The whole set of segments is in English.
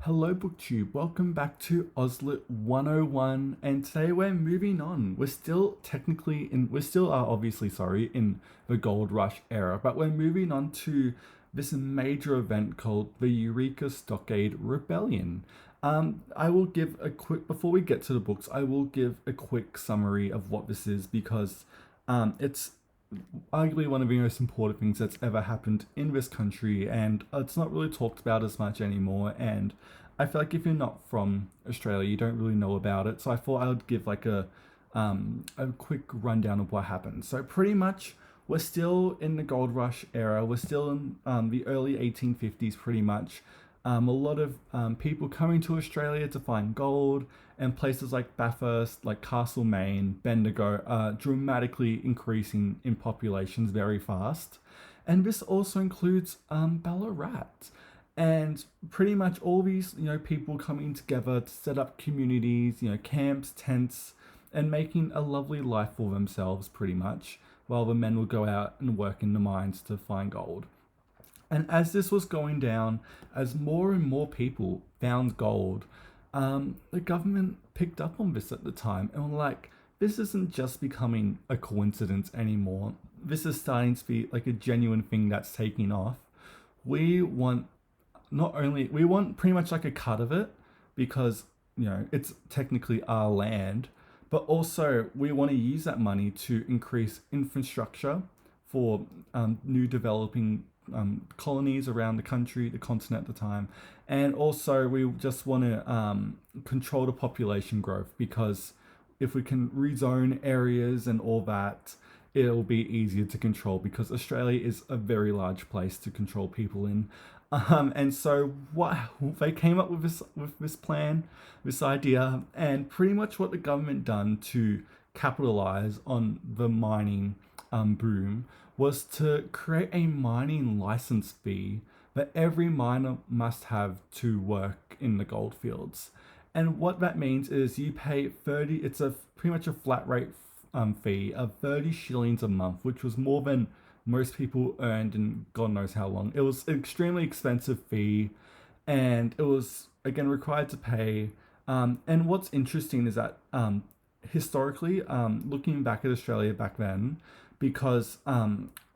Hello BookTube, welcome back to AusLit 101, and today we're moving on. We still are obviously, in the Gold Rush era, but we're moving on to this major event called the Eureka Stockade Rebellion. I will give a quick, before we get to the books, I will give a quick summary of what this is because it's arguably one of the most important things that's ever happened in this country, and it's not really talked about as much anymore. And I feel like if you're not from Australia, you don't really know about it. So I thought I would give like a quick rundown of what happened. So pretty much, we're still in the gold rush era. We're still in the early 1850s, pretty much. A lot of people coming to Australia to find gold, and places like Bathurst, like Castlemaine, Bendigo are dramatically increasing in populations very fast. And this also includes Ballarat. And pretty much all these, people coming together to set up communities, camps, tents, and making a lovely life for themselves, pretty much, while the men will go out and work in the mines to find gold. And as this was going down, as more and more people found gold, the government picked up on this at the time and were like, this isn't just becoming a coincidence anymore. This is starting to be like a genuine thing that's taking off. We want we want pretty much like a cut of it because, it's technically our land, but also we want to use that money to increase infrastructure for new developing colonies around the country, the continent at the time. And also, we just want to control the population growth because if we can rezone areas and all that, it'll be easier to control because Australia is a very large place to control people in. And so, what they came up with this plan, this idea, and pretty much what the government done to capitalize on the mining boom was to create a mining license fee that every miner must have to work in the gold fields. And what that means is you pay 30, it's a pretty much a flat rate fee of 30 shillings a month, which was more than most people earned in God knows how long. It was an extremely expensive fee, and it was again required to pay. And what's interesting is that historically, looking back at Australia back then, because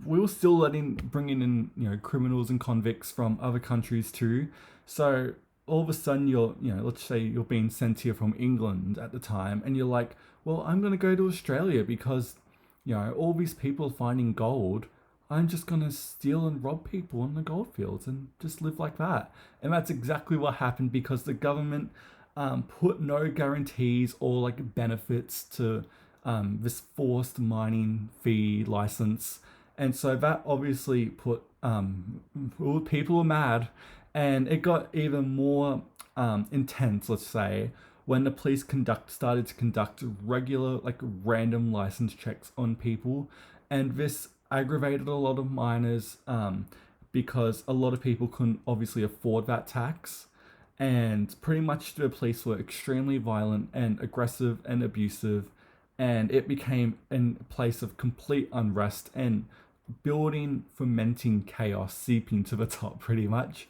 we were still bringing in criminals and convicts from other countries too. So all of a sudden let's say you're being sent here from England at the time, and you're like, well, I'm gonna go to Australia because all these people are finding gold. I'm just gonna steal and rob people in the gold fields and just live like that. And that's exactly what happened because the government put no guarantees or like benefits to this forced mining fee license. And so that obviously put people were mad, and it got even more intense, let's say, when the police started to conduct regular, like random license checks on people. And this aggravated a lot of miners because a lot of people couldn't obviously afford that tax. And pretty much the police were extremely violent and aggressive and abusive, and it became a place of complete unrest and building, fermenting chaos seeping to the top, pretty much.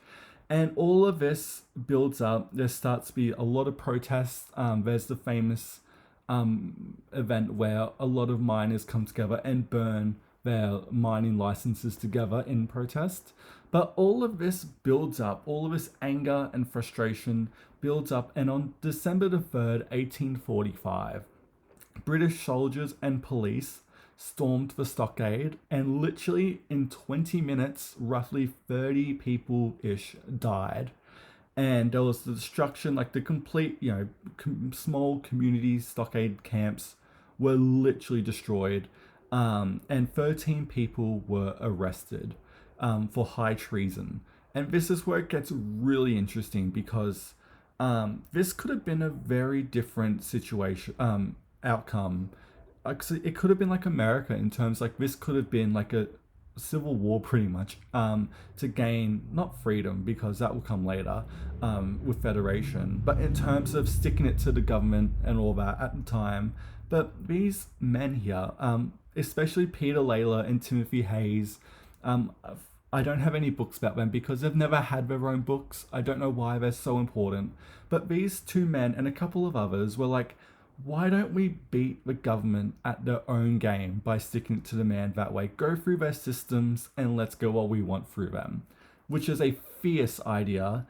And all of this builds up. There starts to be a lot of protests. There's the famous event where a lot of miners come together and burn their mining licenses together in protest. But all of this builds up, all of this anger and frustration builds up. And on December the 3rd, 1845, British soldiers and police stormed the stockade, and literally in 20 minutes, roughly 30 people-ish died. And there was the destruction, like the complete, small community stockade camps were literally destroyed. And 13 people were arrested for high treason. And this is where it gets really interesting because this could have been a very different situation, outcome. It could have been like America in terms like this could have been like a civil war pretty much to gain not freedom because that will come later with federation, but in terms of sticking it to the government and all that at the time. But these men here, especially Peter Lalor and Timothy Hayes, I don't have any books about them because they've never had their own books. I don't know why they're so important. But these two men and a couple of others were like, why don't we beat the government at their own game by sticking to the man that way? Go through their systems and let's go what we want through them, which is a fierce idea.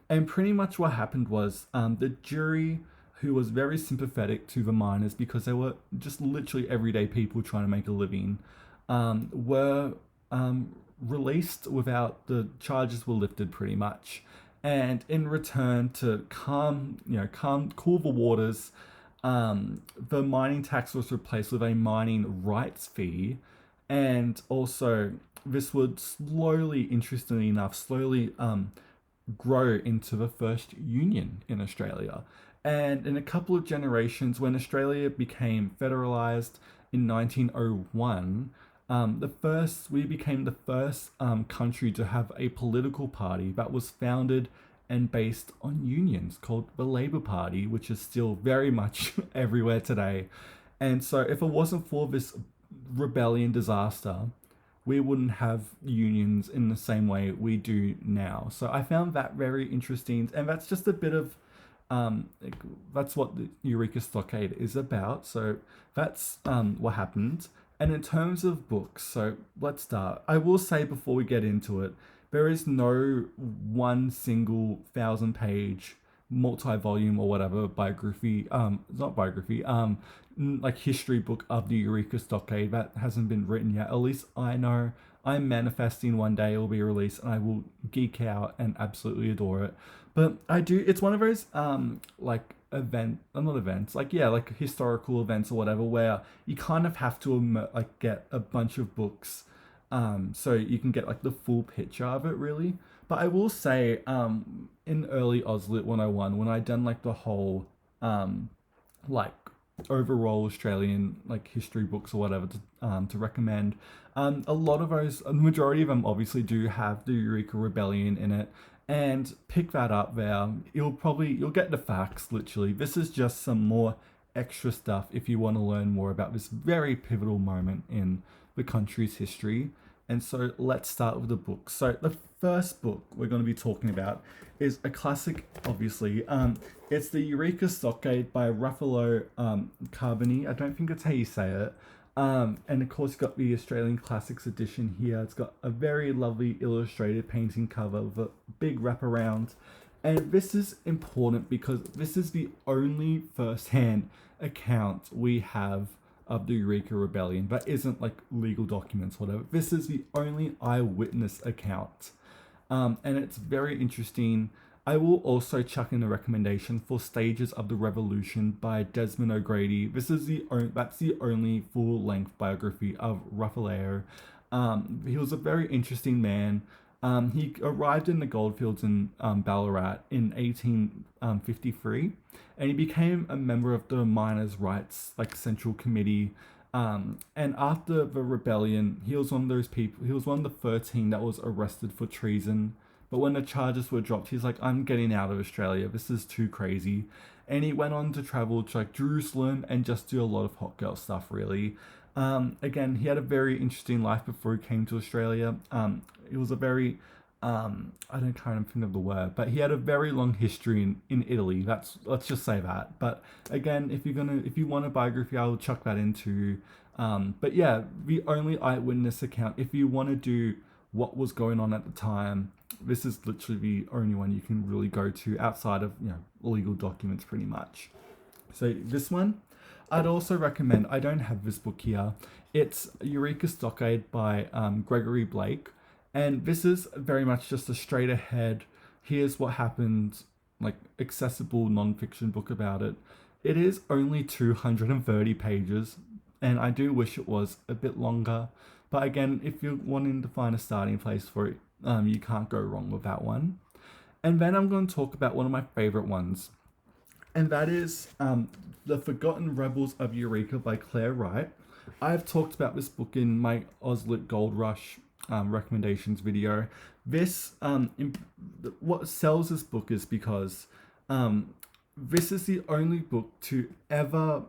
And pretty much what happened was the jury, who was very sympathetic to the miners because they were just literally everyday people trying to make a living, were released without the charges were lifted pretty much. And in return to cool the waters, the mining tax was replaced with a mining rights fee, and also this would slowly, interestingly enough, grow into the first union in Australia. And in a couple of generations, when Australia became federalised in 1901, we became the first country to have a political party that was founded and based on unions called the Labour Party, which is still very much everywhere today. And so if it wasn't for this rebellion disaster, we wouldn't have unions in the same way we do now. So I found that very interesting. And that's just a bit of, that's what the Eureka Stockade is about. So that's what happened. And in terms of books, so let's start. I will say before we get into it, there is no one single 1,000-page multi-volume or whatever biography, not biography, like history book of the Eureka Stockade that hasn't been written yet. At least I know. I'm manifesting one day it will be released and I will geek out and absolutely adore it. But it's one of those like like historical events or whatever, where you kind of have to get a bunch of books so you can get like the full picture of it really. But I will say in early AusLit 101, when I done like the whole like overall Australian like history books or whatever to recommend, a lot of those, a majority of them obviously do have the Eureka Rebellion in it. And pick that up there. You'll get the facts literally. This is just some more extra stuff if you want to learn more about this very pivotal moment in the country's history. And so let's start with the book. So the first book we're going to be talking about is a classic, obviously. It's the Eureka Stockade by Ruffalo Carbony. I don't think that's how you say it. And of course, got the Australian Classics edition here. It's got a very lovely illustrated painting cover with a big wraparound. And this is important because this is the only first-hand account we have of the Eureka Rebellion that isn't like legal documents, whatever. This is the only eyewitness account. And it's very interesting. I will also chuck in a recommendation for Stages of the Revolution by Desmond O'Grady. That's the only full-length biography of Ruffalo. He was a very interesting man. He arrived in the goldfields in Ballarat in 1853, and he became a member of the Miners' Rights Central Committee. And after the rebellion, he was one of those people. He was one of the 13 that was arrested for treason. But when the charges were dropped, he's like, I'm getting out of Australia. This is too crazy. And he went on to travel to Jerusalem and just do a lot of hot girl stuff, really. Again, he had a very interesting life before he came to Australia. It was a very, I don't kind of think of the word, but he had a very long history in Italy. Let's just say that. But again, if you want a biography, I'll chuck that into. But yeah, the only eyewitness account, if you want to do what was going on at the time, this is literally the only one you can really go to outside of legal documents pretty much. So this one I'd also recommend. I don't have this book here. It's Eureka Stockade by Gregory Blake, and this is very much just a straight ahead, here's what happened, accessible non-fiction book about it. It is only 230 pages, and I do wish it was a bit longer. But again, if you're wanting to find a starting place for it, you can't go wrong with that one. And then I'm going to talk about one of my favorite ones, and that is The Forgotten Rebels of Eureka by Clare Wright. I've talked about this book in my AusLit Gold Rush recommendations video. This, what sells this book is because this is the only book to ever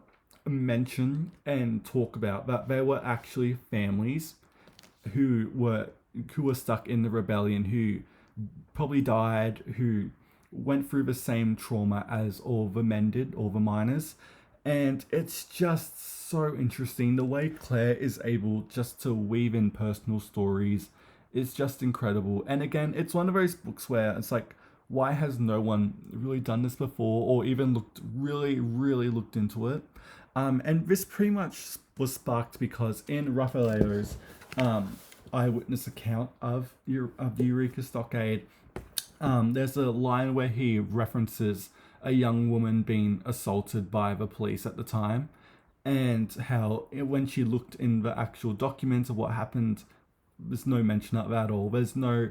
mention and talk about that there were actually families who were who were stuck in the rebellion, who probably died, who went through the same trauma as all the men did, all the miners. And it's just so interesting. The way Claire is able just to weave in personal stories is just incredible. And again, it's one of those books where it's like, why has no one really done this before or even really looked into it? And this pretty much was sparked because in Raffaello's eyewitness account of the Eureka Stockade, there's a line where he references a young woman being assaulted by the police at the time, and how when she looked in the actual documents of what happened, there's no mention of that at all. There's no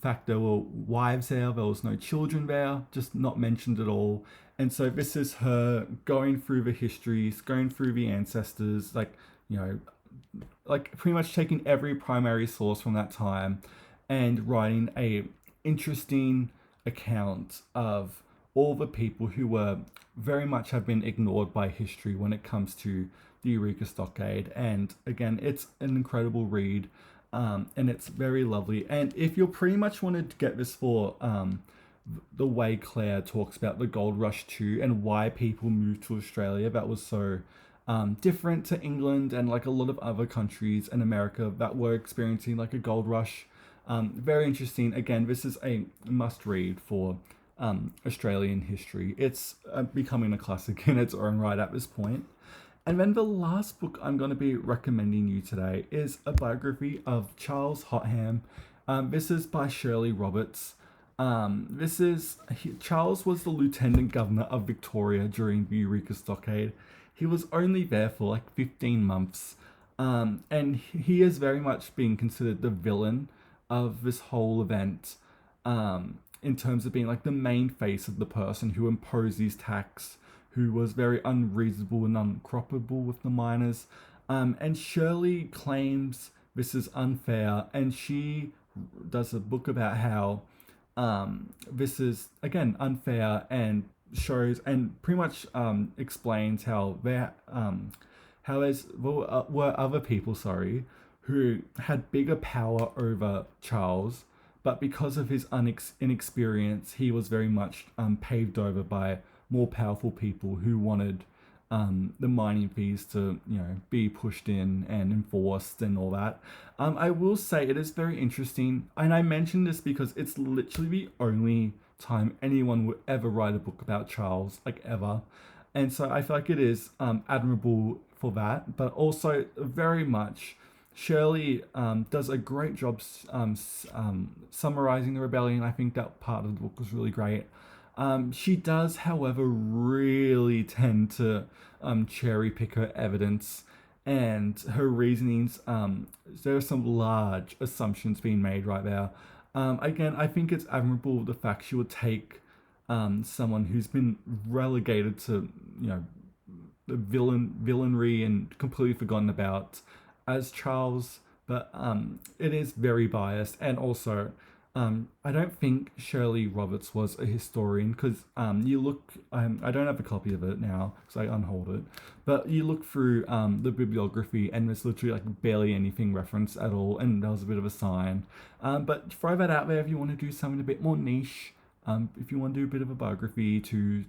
fact there were wives there was no children there, just not mentioned at all. And so this is her going through the histories, going through the ancestors, like, you know, like pretty much taking every primary source from that time and writing a interesting account of all the people who were very much have been ignored by history when it comes to the Eureka Stockade. And again, it's an incredible read, and it's very lovely. And if you pretty much wanted to get this for the way Claire talks about the gold rush too, and why people moved to Australia, that was so different to England and like a lot of other countries in America that were experiencing like a gold rush. Very interesting. Again, this is a must read for Australian history. It's becoming a classic in its own right at this point. And then the last book I'm going to be recommending you today is a biography of Charles Hotham. This is by Shirley Roberts. Charles was the Lieutenant Governor of Victoria during the Eureka Stockade. He was only there for like 15 months. And he is very much being considered the villain of this whole event, in terms of being like the main face of the person who imposed these tax, who was very unreasonable and uncroppable with the miners. And Shirley claims this is unfair, and she does a book about how this is again unfair, and shows and pretty much explains how there were other people, who had bigger power over Charles, but because of his inexperience, he was very much paved over by more powerful people who wanted the mining fees to, be pushed in and enforced and all that. I will say it is very interesting, and I mention this because it's literally the only time anyone would ever write a book about Charles, like ever. And so I feel like it is admirable for that, but also very much Shirley does a great job summarizing the rebellion. I think that part of the book was really great. She does, however, really tend to cherry pick her evidence and her reasonings. There are some large assumptions being made right there. Again, I think it's admirable the fact she would take someone who's been relegated to, the villainry and completely forgotten about as Charles, but it is very biased. And also, I don't think Shirley Roberts was a historian, because you look, I don't have a copy of it now because I unhold it, but you look through the bibliography and there's literally like barely anything referenced at all, and that was a bit of a sign. But throw that out there if you want to do something a bit more niche. If you want to do a bit of a biography to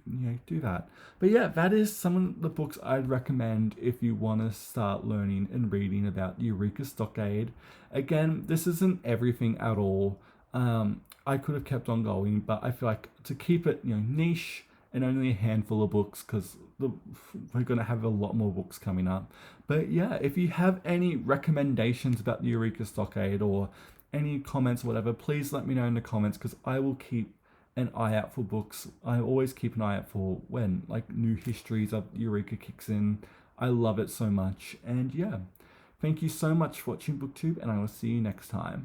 do that. But yeah, that is some of the books I'd recommend if you want to start learning and reading about Eureka Stockade. Again, this isn't everything at all. I could have kept on going, but I feel like to keep it niche and only a handful of books, because we're going to have a lot more books coming up. But yeah, if you have any recommendations about the Eureka Stockade or any comments or whatever, please let me know in the comments, because I will keep an eye out for books. I always keep an eye out for when like new histories of Eureka kicks in. I love it so much. And yeah, thank you so much for watching BookTube, and I will see you next time.